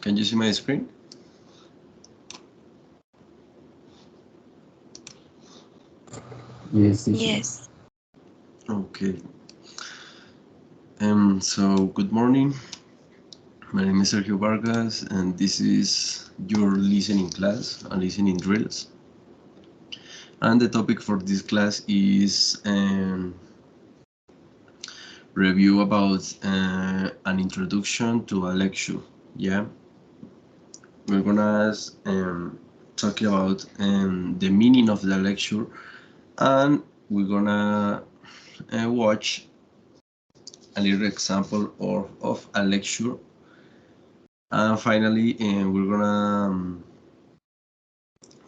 Can you see my screen? Yes, teacher. Yes. Okay. So good morning. My name is Sergio Vargas, and this is your listening class, listening drills. And the topic for this class is review about an introduction to a lecture. Yeah, we're gonna talk about the meaning of the lecture, and we're gonna watch a little example of a lecture, and finally we're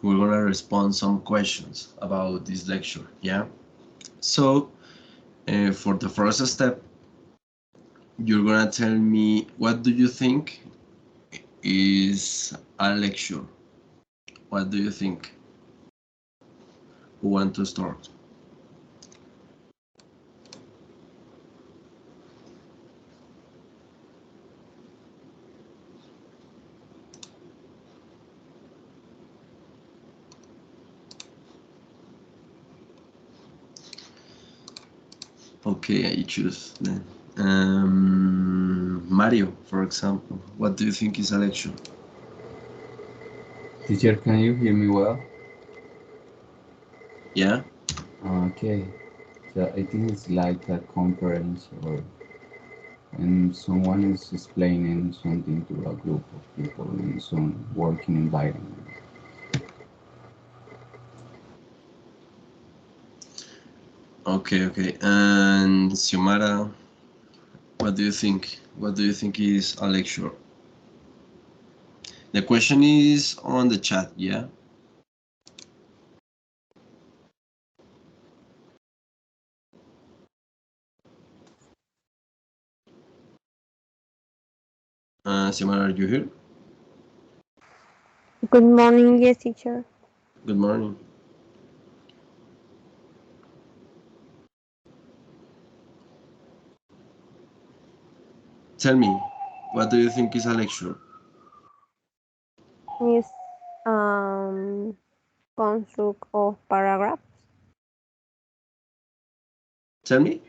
gonna respond some questions about this lecture. Yeah, so for the first step, you're gonna tell me what do you think is a lecture. What do you think? Who want to start? Okay, I choose then. Mario, for example, what do you think is a lecture? Teacher, can you hear me well? Yeah? Okay. So I think it's like a conference or when someone is explaining something to a group of people in some working environment. Okay, okay. And Xiomara, what do you think? What do you think is a lecture? The question is on the chat, yeah? Xiomara, are you here? Good morning, yes, teacher. Good morning. Tell me, what do you think is a lecture? Is construct of paragraphs. Tell me?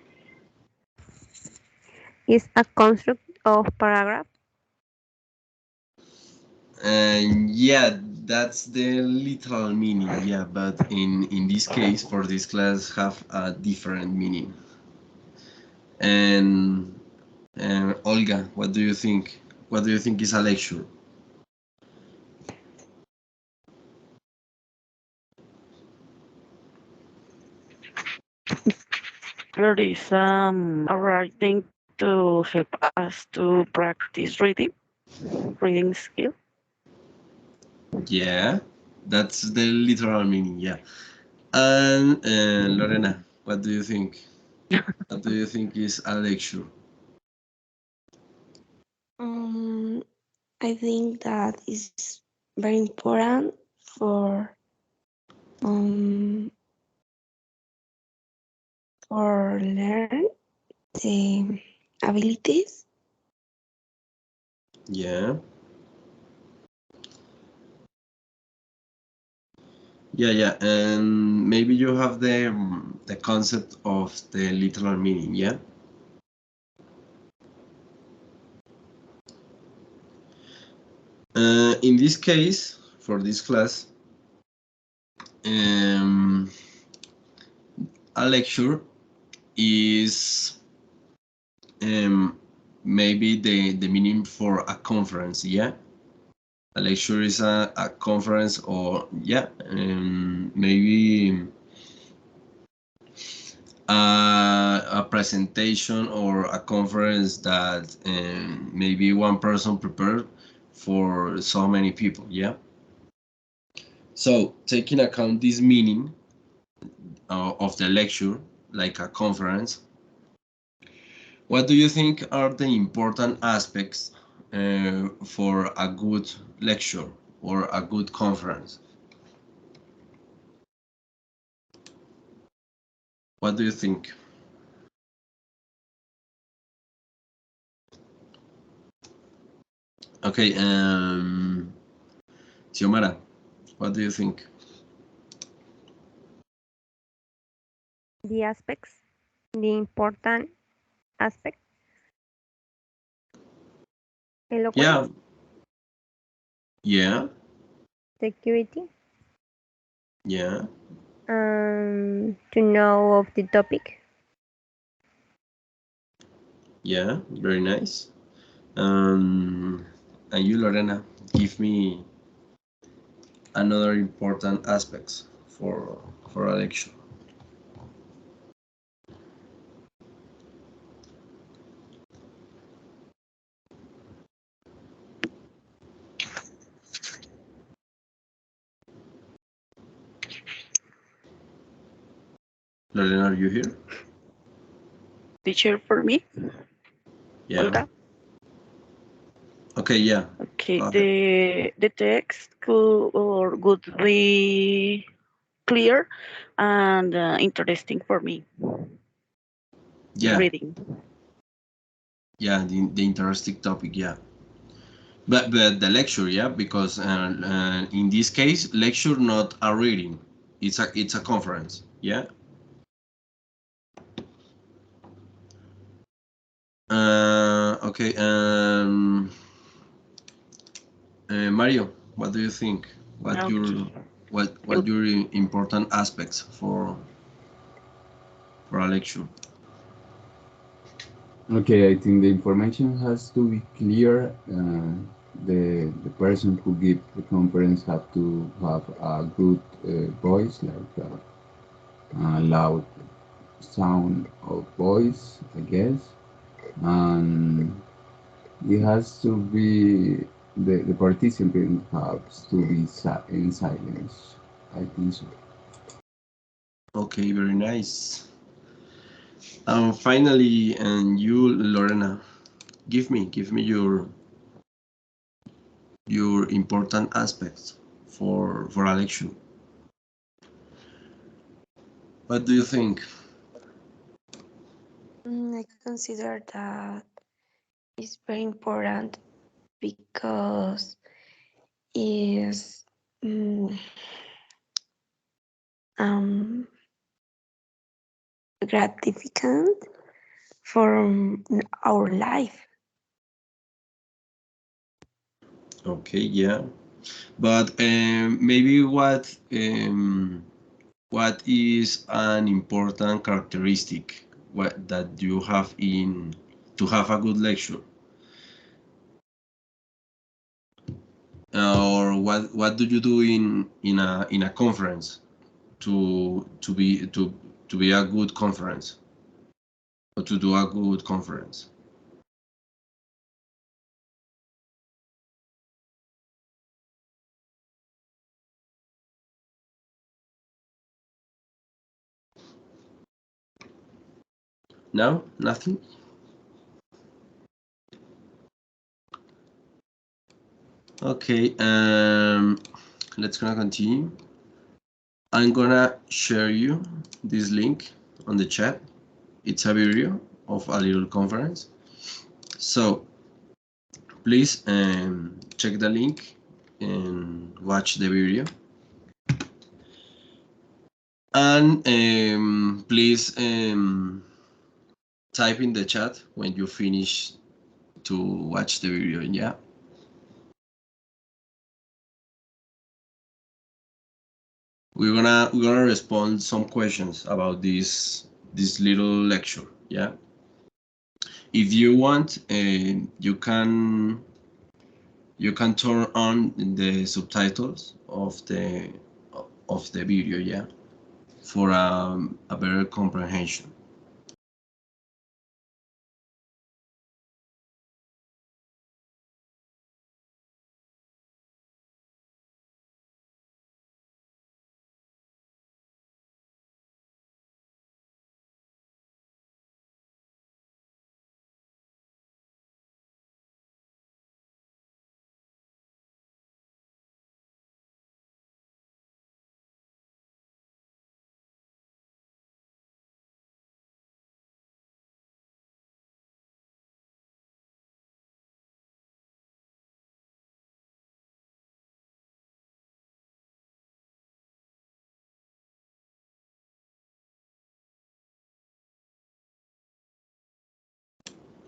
Is a construct of paragraph. And yeah, that's the literal meaning, yeah, but in this case, for this class, have a different meaning. And Olga, what do you think? What do you think is a lecture? There is a writing to help us to practice reading skill. Yeah, that's the literal meaning, yeah. And Lorena, what do you think? What do you think is a lecture? I think that is very important um for learn the abilities. Yeah. Yeah, and maybe you have the concept of the literal meaning, yeah? In this case, for this class, a lecture is maybe the meaning for a conference, yeah? A lecture is a conference, or yeah, maybe a presentation or a conference that maybe one person prepared for so many people, yeah? So taking account this meaning of the lecture, like a conference, what do you think are the important aspects for a good lecture or a good conference? What do you think? Okay, Xiomara, what do you think? The aspects, the important aspect, Yeah, eloquence, yeah, security, yeah, to know of the topic. yeah, very nice. Um, and you, Lorena, give me another important aspects for a lecture. Lorena, are you here? Teacher for me, Yeah. Olga. Okay, yeah. Okay, Go ahead. the text could or would be clear and interesting for me Yeah, reading. yeah, the interesting topic, yeah. But the lecture, yeah, because in this case, lecture not a reading, it's a conference, yeah. Okay. Mario, what do you think? What Okay. your what your important aspects for a lecture? Okay, I think the information has to be clear. The person who give the conference have to have a good voice, like a loud sound of voice, I guess, and it has to be the participant has to be in silence. I think so. Okay, very nice. Finally, and you, Lorena, give me your important aspects for a lecture. What do you think? I consider that it's very important because it's mm, um, gratificant for our life. Okay, yeah, but maybe what is an important characteristic that you have in to have a good lecture, or what do you do in a conference to be a good conference or to do a good conference? No, nothing. Okay, let's gonna continue. I'm gonna share you this link on the chat. It's a video of a little conference. So please check the link and watch the video. And please type in the chat when you finish to watch the video. Yeah. We're gonna respond some questions about this little lecture. Yeah. If you want, you can turn on the subtitles of the video, yeah, for a better comprehension.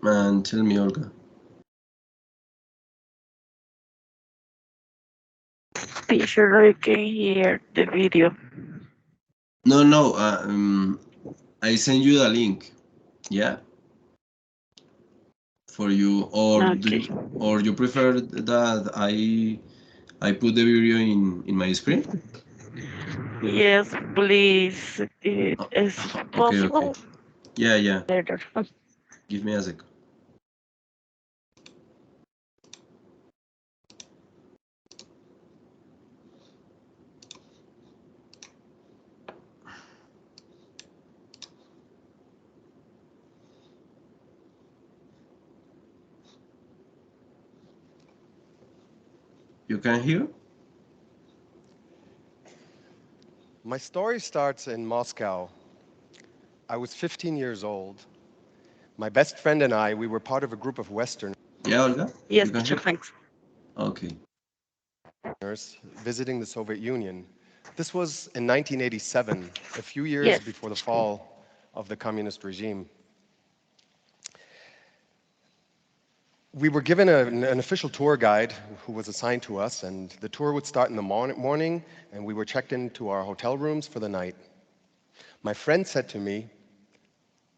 And tell me, Olga. Teacher, I can hear the video. No, no. I send you the link. Yeah, for you, Okay. or you prefer that I put the video in my screen? Yes, please. It Oh, is okay, okay. possible Yeah, yeah. later. Give me a second. You can hear? My story starts in Moscow. I was 15 years old. My best friend and I, we were part of a group of Westerners Yeah, Olga. You Yes, can teacher, hear? thanks. Okay. visiting the Soviet Union. This was in 1987, a few years Yes. before the fall of the communist regime. We were given an official tour guide who was assigned to us, and the tour would start in the morning, and we were checked into our hotel rooms for the night. My friend said to me,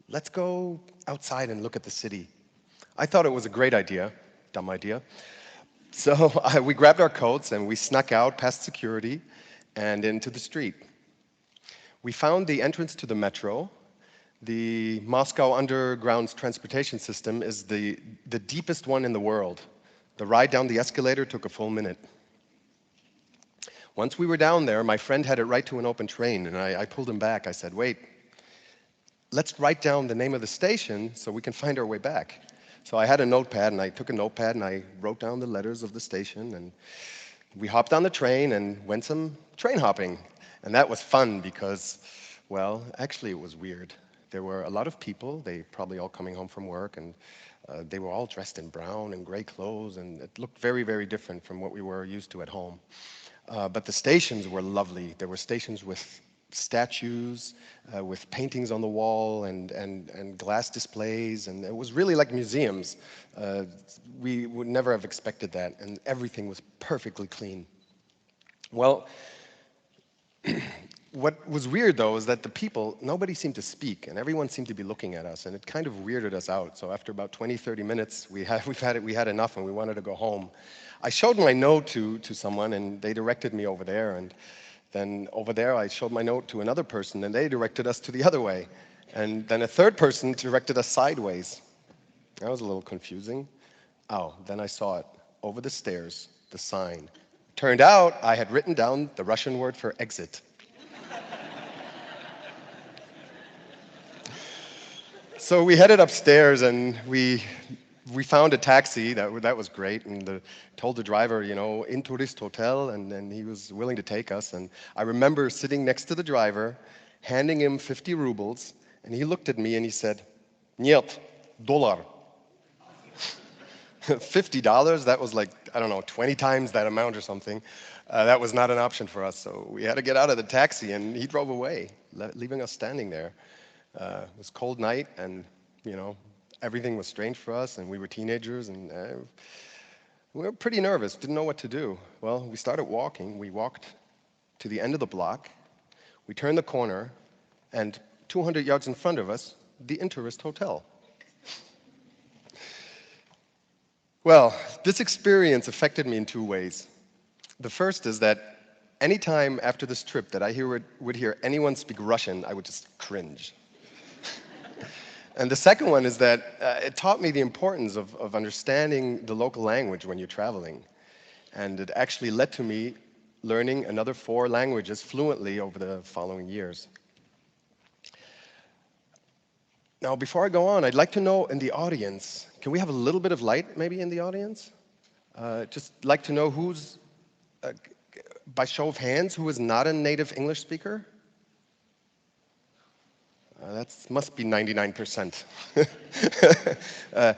"Let's go outside and look at the city." I thought it was a great idea, dumb idea. So we grabbed our coats and we snuck out past security and into the street. We found the entrance to the metro. The Moscow underground transportation system is the deepest one in the world. The ride down the escalator took a full minute. Once we were down there, my friend had it right to an open train, and I pulled him back. I said, "Wait, let's write down the name of the station so we can find our way back." So I had a notepad, and I took a notepad, and I wrote down the letters of the station, and we hopped on the train and went some train hopping. And that was fun because, well, actually it was weird. There were a lot of people, they probably all coming home from work, and they were all dressed in brown and gray clothes, and it looked very, very different from what we were used to at home. But the stations were lovely. There were stations with statues, with paintings on the wall and glass displays, and it was really like museums. Uh, we would never have expected that, and everything was perfectly clean. Well, what was weird though is that the people, nobody seemed to speak, and everyone seemed to be looking at us, and it kind of weirded us out. So after about 20, 30 minutes, we had enough, and we wanted to go home. I showed my note to someone, and they directed me over there, and then over there I showed my note to another person, and they directed us to the other way. And then a third person directed us sideways. That was a little confusing. Oh, then I saw it. Over the stairs, the sign. Turned out I had written down the Russian word for exit. So we headed upstairs and we found a taxi. That was great, and told the driver, you know, in tourist hotel, and then he was willing to take us. And I remember sitting next to the driver, handing him 50 rubles, and he looked at me and he said, "Нет, dollar." $50, that was like, I don't know, 20 times that amount or something. That was not an option for us, so we had to get out of the taxi, and he drove away, leaving us standing there. It was a cold night, and you know, everything was strange for us, and we were teenagers, and we were pretty nervous, didn't know what to do. Well, we started walking. We walked to the end of the block. We turned the corner, and 200 yards in front of us, the Interest Hotel. Well, this experience affected me in two ways. The first is that anytime after this trip that would hear anyone speak Russian, I would just cringe. And the second one is that it taught me the importance of understanding the local language when you're traveling. And it actually led to me learning another 4 languages fluently over the following years. Now, before I go on, I'd like to know in the audience, can we have a little bit of light maybe in the audience? Just like to know who's, by show of hands, who is not a native English speaker? That must be 99%.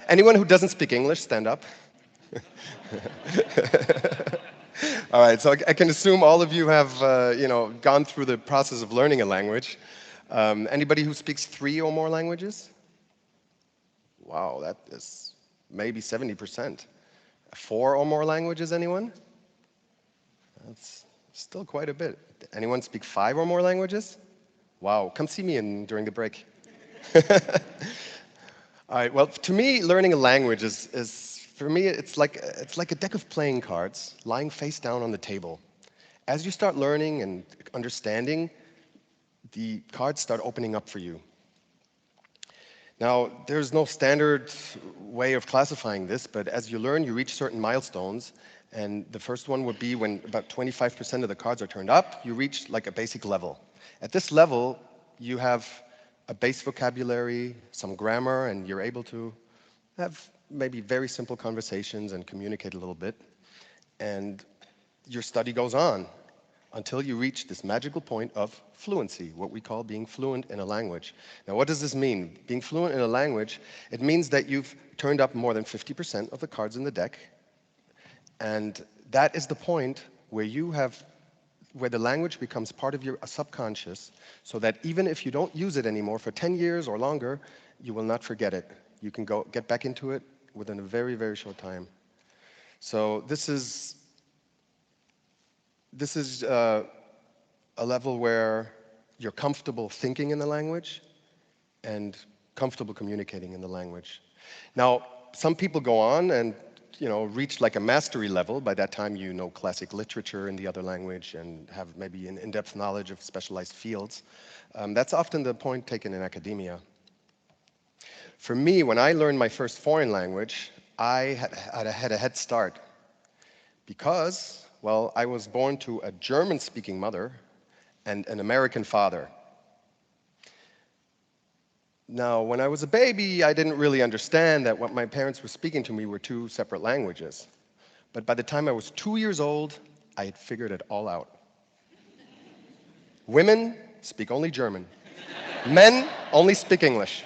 Anyone who doesn't speak English, stand up. All right, so I can assume all of you have gone through the process of learning a language. Anybody who speaks 3 or more languages? Wow, that is maybe 70%. 4 or more languages, anyone? That's still quite a bit. Anyone speak 5 or more languages? Wow, come see me during the break. All right, well, to me, learning a language is for me, it's like a deck of playing cards lying face down on the table. As you start learning and understanding, the cards start opening up for you. Now, there's no standard way of classifying this, but as you learn, you reach certain milestones. And the first one would be when about 25% of the cards are turned up, you reach like a basic level. At this level, you have a base vocabulary, some grammar, and you're able to have maybe very simple conversations and communicate a little bit. And your study goes on until you reach this magical point of fluency, what we call being fluent in a language. Now, what does this mean? Being fluent in a language, it means that you've turned up more than 50% of the cards in the deck, and that is the point where the language becomes part of your subconscious, so that even if you don't use it anymore for 10 years or longer, you will not forget it. You can get back into it within a very, very short time. So this is a level where you're comfortable thinking in the language and comfortable communicating in the language. Now, some people go on and reach like a mastery level. By that time, you know classic literature in the other language and have maybe an in-depth knowledge of specialized fields. That's often the point taken in academia. For me, when I learned my first foreign language, I had a head start because, well, I was born to a German-speaking mother and an American father. Now, when I was a baby, I didn't really understand that what my parents were speaking to me were two separate languages. But by the time I was 2 years old, I had figured it all out. Women speak only German. Men only speak English.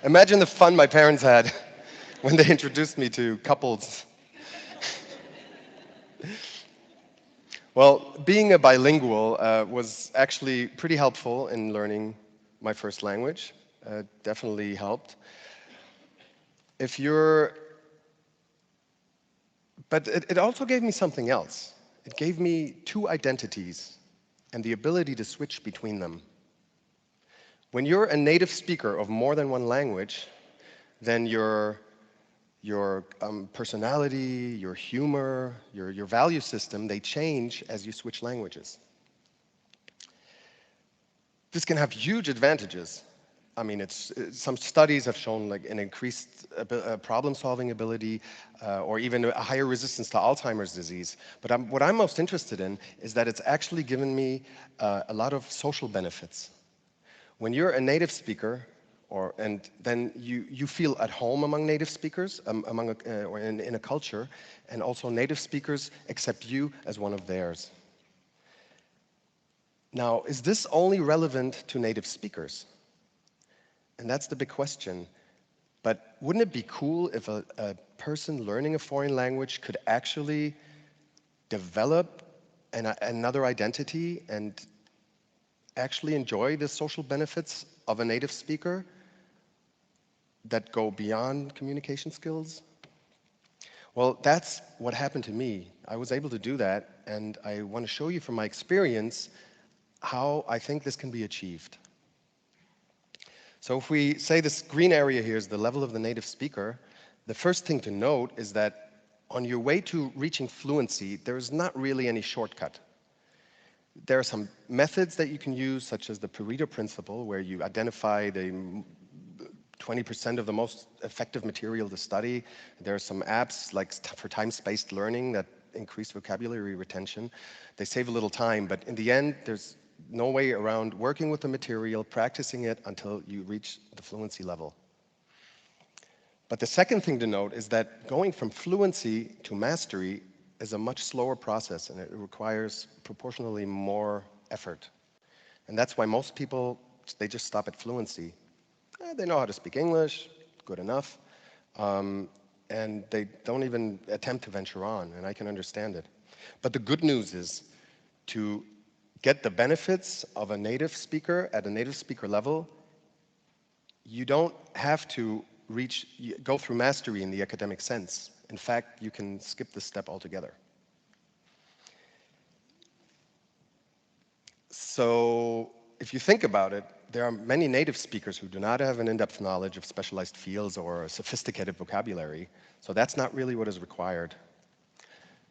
Imagine the fun my parents had when they introduced me to couples. Well, being a bilingual was actually pretty helpful in learning my first language. Definitely helped. If you're, but it also gave me something else. It gave me two identities and the ability to switch between them. When you're a native speaker of more than one language, then your personality, your humor, your value system, they change as you switch languages. This can have huge advantages. I mean, some studies have shown like an increased problem-solving ability or even a higher resistance to Alzheimer's disease. But what I'm most interested in is that it's actually given me a lot of social benefits. When you're a native speaker, and then you feel at home among native speakers, or in a culture, and also native speakers accept you as one of theirs. Now, is this only relevant to native speakers? And that's the big question. But wouldn't it be cool if a person learning a foreign language could actually develop another identity and actually enjoy the social benefits of a native speaker that go beyond communication skills? Well, that's what happened to me. I was able to do that, and I want to show you from my experience how I think this can be achieved. So if we say this green area here is the level of the native speaker, the first thing to note is that on your way to reaching fluency, there's not really any shortcut. There are some methods that you can use, such as the Pareto principle, where you identify the 20% of the most effective material to study. There are some apps like for time-spaced learning that increase vocabulary retention. They save a little time, but in the end, there's no way around working with the material, practicing it until you reach the fluency level. But the second thing to note is that going from fluency to mastery is a much slower process, and it requires proportionally more effort. And that's why most people, they just stop at fluency. They know how to speak English, good enough, and they don't even attempt to venture on, and I can understand it. But the good news is to get the benefits of a native speaker at a native speaker level, You don't have to go through mastery in the academic sense. In fact, you can skip this step altogether. So if you think about it, there are many native speakers who do not have an in-depth knowledge of specialized fields or a sophisticated vocabulary. So that's not really what is required.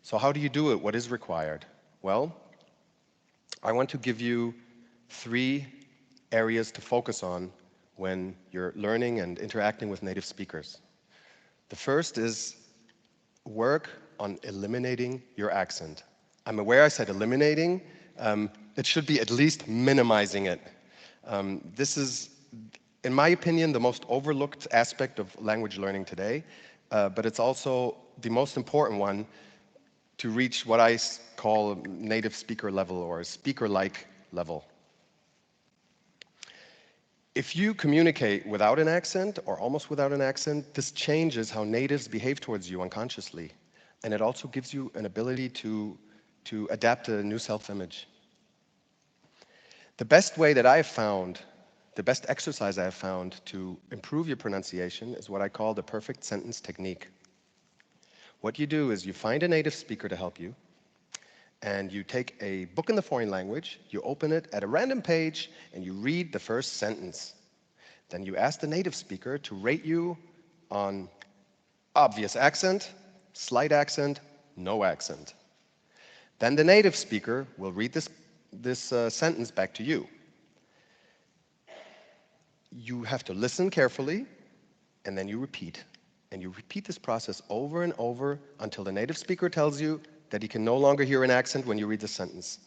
So how do you do it? What is required? Well, I want to give you 3 areas to focus on when you're learning and interacting with native speakers. The first is work on eliminating your accent. I'm aware I said eliminating. It should be at least minimizing it. This is, in my opinion, the most overlooked aspect of language learning today, but it's also the most important one to reach what I call a native speaker level or a speaker-like level. If you communicate without an accent or almost without an accent, this changes how natives behave towards you unconsciously. And it also gives you an ability to adapt a new self-image. The best way that I've found, the best exercise I've found to improve your pronunciation is what I call the perfect sentence technique. What you do is you find a native speaker to help you, and you take a book in the foreign language, you open it at a random page, and you read the first sentence. Then you ask the native speaker to rate you on obvious accent, slight accent, no accent. Then the native speaker will read this sentence back to you. You have to listen carefully, and then you repeat. And you repeat this process over and over until the native speaker tells you that he can no longer hear an accent when you read the sentence.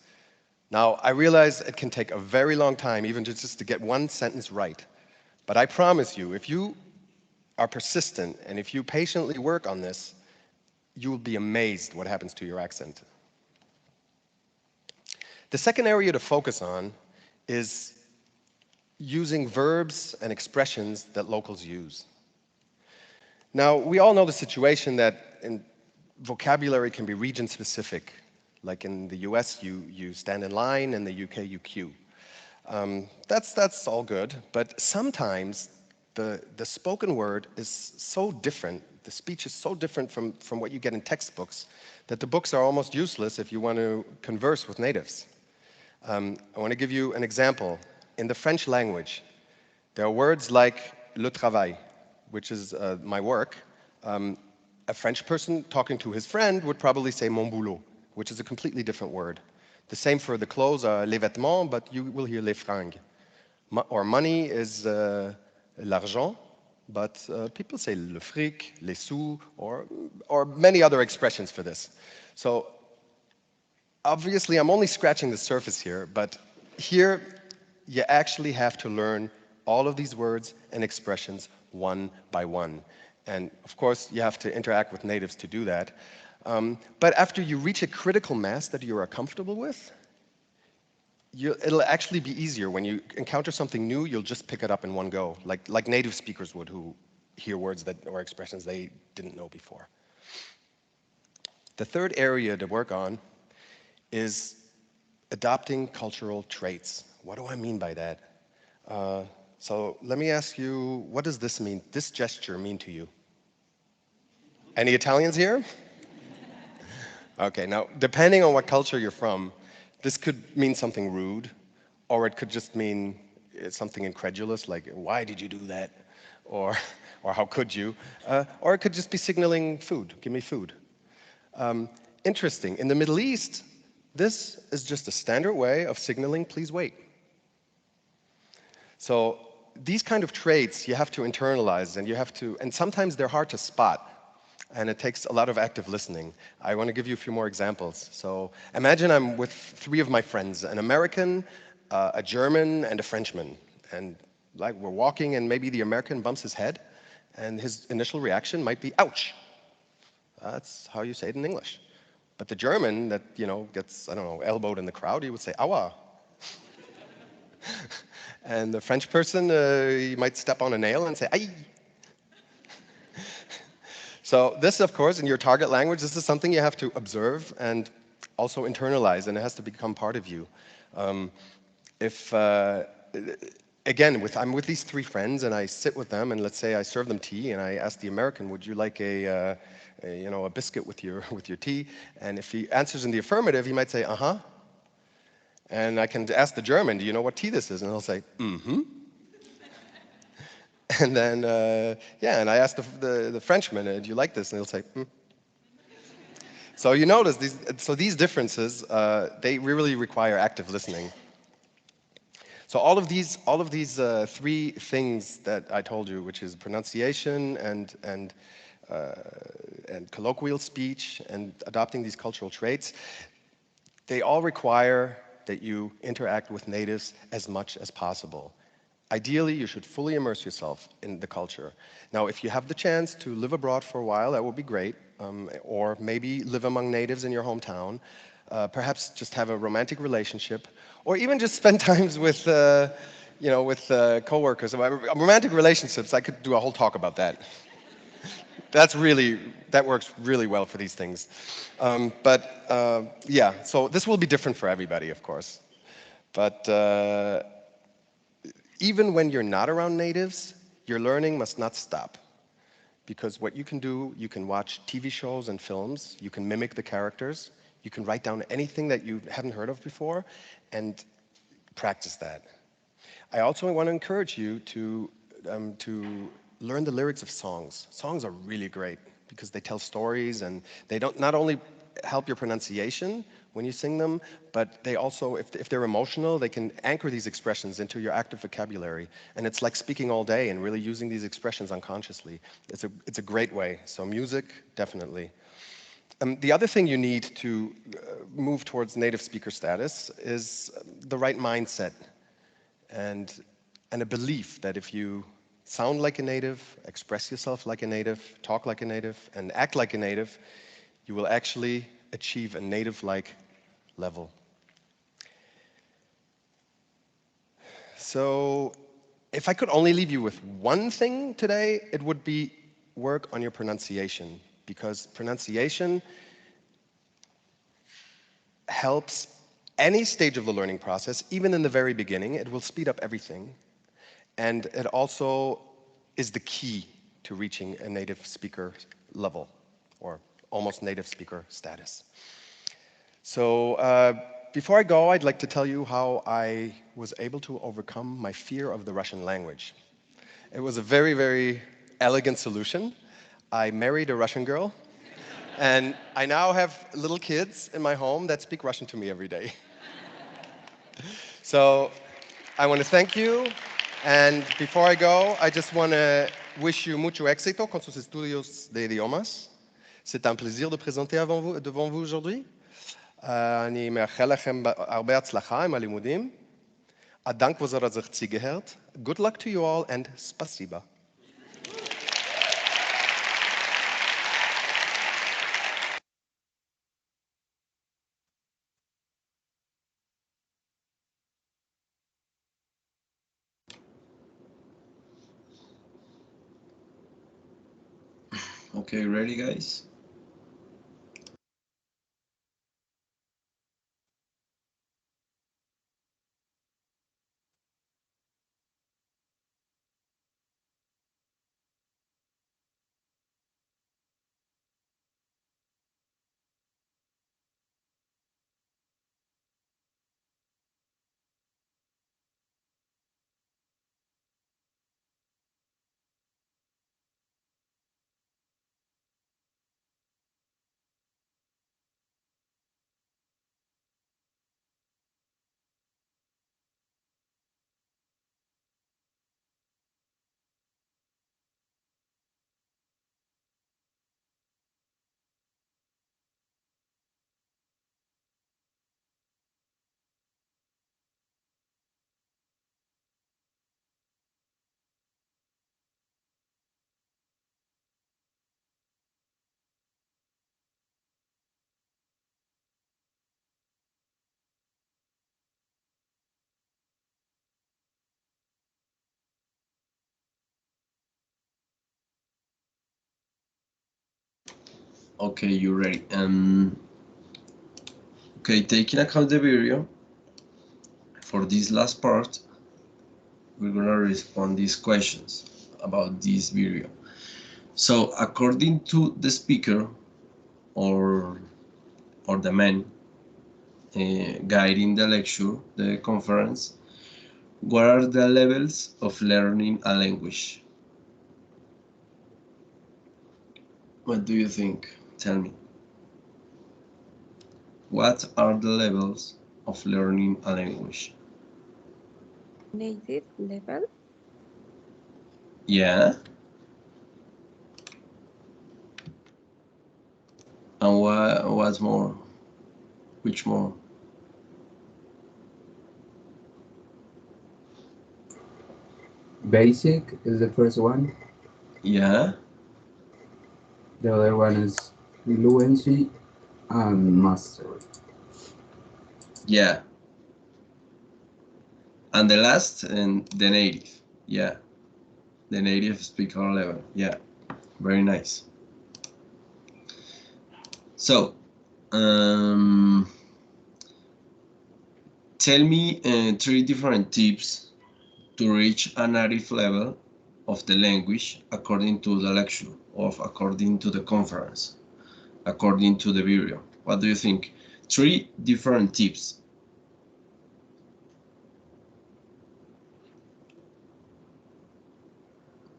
Now, I realize it can take a very long time even just to get one sentence right. But I promise you, if you are persistent and if you patiently work on this, you will be amazed what happens to your accent. The second area to focus on is using verbs and expressions that locals use. Now, we all know the situation that vocabulary can be region-specific. Like in the US, you stand in line, in the UK, you queue. That's all good, but sometimes the spoken word is so different, the speech is so different from what you get in textbooks, that the books are almost useless if you want to converse with natives. I want to give you an example. In the French language, there are words like le travail, which is my work. A French person talking to his friend would probably say mon boulot, which is a completely different word. The same for the clothes, les vêtements, but you will hear les fringues. Or money is l'argent, but people say le fric, les sous, or many other expressions for this. So obviously, I'm only scratching the surface here, but here you actually have to learn all of these words and expressions one by one. And of course, you have to interact with natives to do that. But after you reach a critical mass that you are comfortable with, it'll actually be easier. When you encounter something new, you'll just pick it up in one go, like native speakers would who hear words or expressions they didn't know before. The third area to work on is adopting cultural traits. What do I mean by that? So let me ask you, what does this mean, this gesture mean to you? Any Italians here? Okay, now, depending on what culture you're from, this could mean something rude, or it could just mean something incredulous, like, why did you do that? Or how could you? Or it could just be signaling food, give me food. Interesting, in the Middle East, this is just a standard way of signaling, please wait. So these kind of traits you have to internalize, and sometimes they're hard to spot. And it takes a lot of active listening. I want to give you a few more examples. So imagine I'm with 3 of my friends, an American, a German, and a Frenchman. And like we're walking, and maybe the American bumps his head, and his initial reaction might be, ouch. That's how you say it in English. But the German that gets, I don't know, elbowed in the crowd, he would say, aua. And the French person, he might step on a nail and say, aïe. So this, of course, in your target language, this is something you have to observe and also internalize, and it has to become part of you. again, I'm with these three friends, and I sit with them, and let's say I serve them tea, and I ask the American, "Would you like a biscuit with your with your tea?" And if he answers in the affirmative, he might say, "Uh-huh." And I can ask the German, "Do you know what tea this is?" And he'll say, "Mm-hmm." And then, yeah, and I ask the Frenchman, "Do you like this?" And he'll say, "Mm." So you notice these differences, they really require active listening. So all of these three things that I told you, which is pronunciation and colloquial speech and adopting these cultural traits, they all require that you interact with natives as much as possible. Ideally, you should fully immerse yourself in the culture. Now, if you have the chance to live abroad for a while, that would be great. Or maybe live among natives in your hometown. Perhaps just have a romantic relationship, or even just spend times with, with coworkers. Romantic relationships, I could do a whole talk about that. That works really well for these things. Yeah, so this will be different for everybody, of course. But even when you're not around natives, your learning must not stop. Because what you can do, you can watch TV shows and films, you can mimic the characters, you can write down anything that you haven't heard of before, and practice that. I also want to encourage you to learn the lyrics of songs. Songs are really great because they tell stories, and they don't not only help your pronunciation when you sing them, but they also, if they're emotional, they can anchor these expressions into your active vocabulary. And it's like speaking all day and really using these expressions unconsciously. It's a great way. So music, definitely. The other thing you need to move towards native speaker status is the right mindset and a belief that if you sound like a native, express yourself like a native, talk like a native, and act like a native, you will actually achieve a native-like level. So if I could only leave you with one thing today, it would be work on your pronunciation, because pronunciation helps any stage of the learning process, even in the very beginning. It will speed up everything. And it also is the key to reaching a native speaker level, or almost native speaker status. So before I go, I'd like to tell you how I was able to overcome my fear of the Russian language. It was a very, very elegant solution. I married a Russian girl, and I now have little kids in my home that speak Russian to me every day. So I want to thank you. And before I go, I just want to wish you mucho éxito con sus estudios de idiomas. C'est un plaisir de présenter devant vous aujourd'hui. אני מאחל לכם הרבה הצלחה עם הלימודים. הדנק וזר sich zugehört. Good luck to you all and spasiba. Okay, ready, guys? Okay, you're ready. Okay, taking account the video for this last part, we're gonna respond these questions about this video. So according to the speaker or the man guiding the lecture, the conference, what are the levels of learning a language? What do you think? Tell me. What are the levels of learning a language? Native level. Yeah. And what's more? Which more? Basic is the first one. Yeah. The other one is fluency and mastery. Yeah. And the last, and the native. Yeah. The native speaker level. Yeah. Very nice. So, tell me three different tips to reach a native level of the language according to the lecture, or according to the conference, according to the video. What do you think? Three different tips.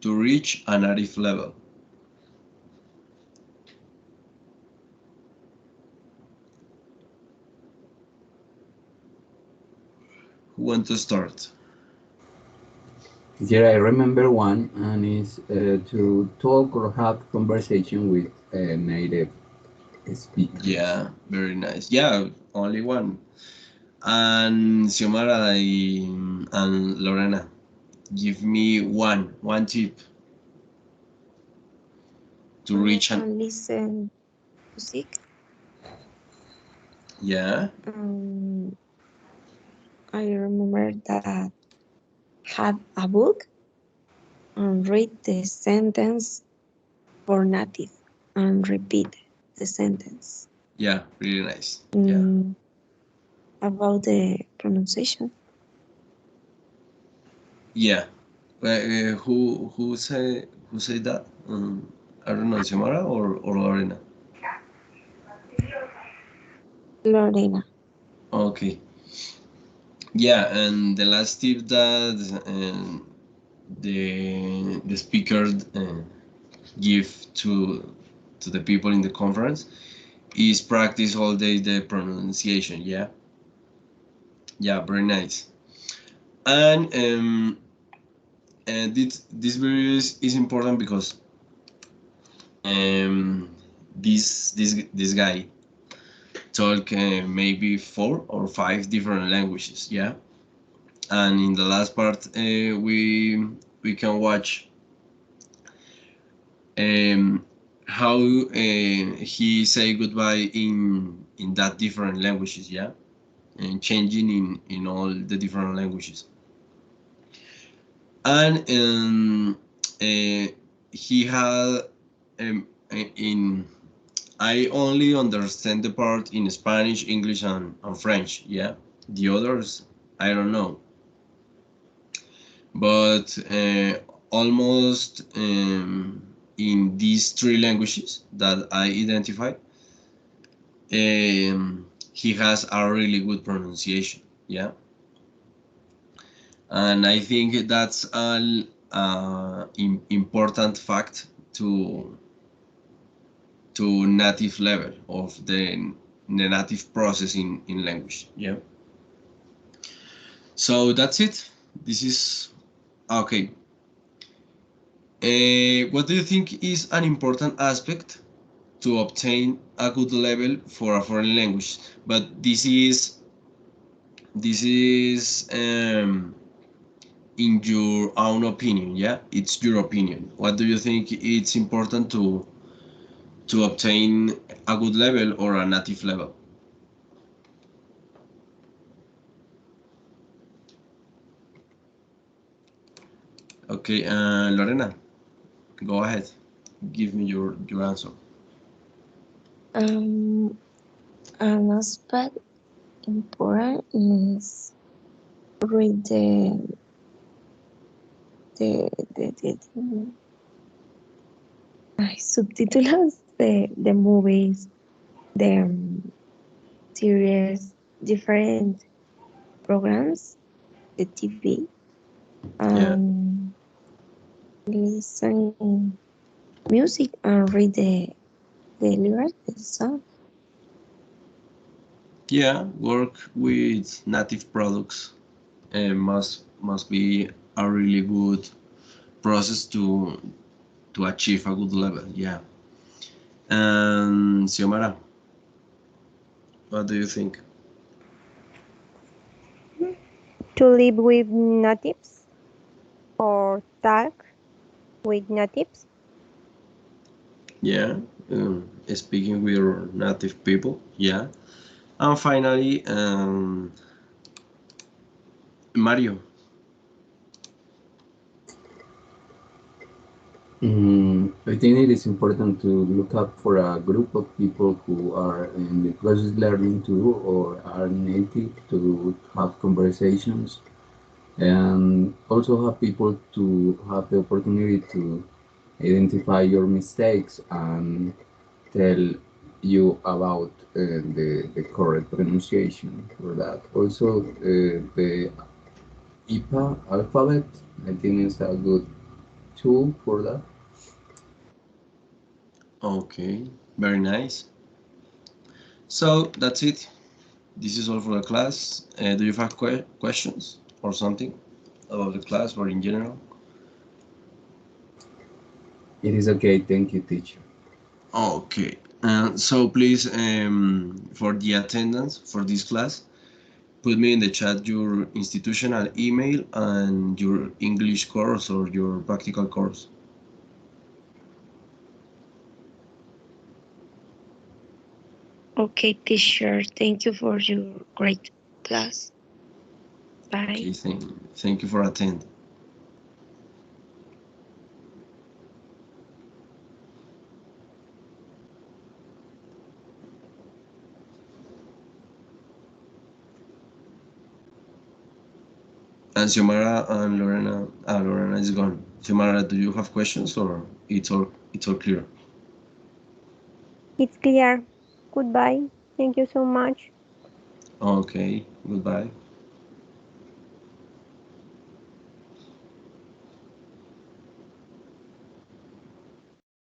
To reach a native level. Who want to start? Yeah, I remember one, and is to talk or have conversation with a native speakers. Yeah, very nice. Yeah, only one. And Xiomara and Lorena, give me one tip to reach an. Listen music. Yeah, Um, I remember that have a book and read the sentence for native and repeat the sentence. yeah, really nice. Yeah, Mm, about the pronunciation. yeah. Who say that? I don't know, Xiomara or Lorena. Lorena. Okay. Yeah, and the last tip that the speaker give to the people in the conference is practice all day the pronunciation. Yeah, yeah, very nice. And this video is important because um this guy talk maybe 4 or 5 different languages. Yeah, and in the last part we can watch um, how he say goodbye in that different languages. Yeah, and changing in all the different languages. And he had in I only understand the part in Spanish, English, and French. Yeah, the others I don't know, but almost in these three languages that I identified, he has a really good pronunciation. Yeah, and I think that's an important fact to native level of the native process in language. Yeah. So that's it. This is okay. What do you think is an important aspect to obtain a good level for a foreign language? But this is in your own opinion. Yeah, it's your opinion. What do you think it's important to obtain a good level or a native level? Okay, Lorena, go ahead. Give me your answer. Um, an aspect important is read the subtítulos the movies, the series, different programs, the TV, Yeah. listen music and read the lyrics, the song. Yeah, work with native products must be a really good process to achieve a good level. Yeah. And Xiomara, what do you think? To live with natives or talk with natives. Yeah, speaking with native people. Yeah. And finally, Mario. I think it is important to look up for a group of people who are in the process learning too or are native to have conversations and also have people to have the opportunity to identify your mistakes and tell you about the correct pronunciation for that. Also, the IPA alphabet, I think, is a good tool for that. Okay, very nice. So that's it. This is all for the class. Do you have questions or something about the class or in general? It is okay. Thank you, teacher. Okay. So please, for the attendance for this class, put me in the chat your institutional email and your English course or your practical course. Okay, teacher, thank you for your great class. Bye. Okay, thank you for attending. And Xiomara and Lorena, Lorena is gone. Xiomara, do you have questions or it's all clear? It's clear. Goodbye. Thank you so much. Okay, goodbye.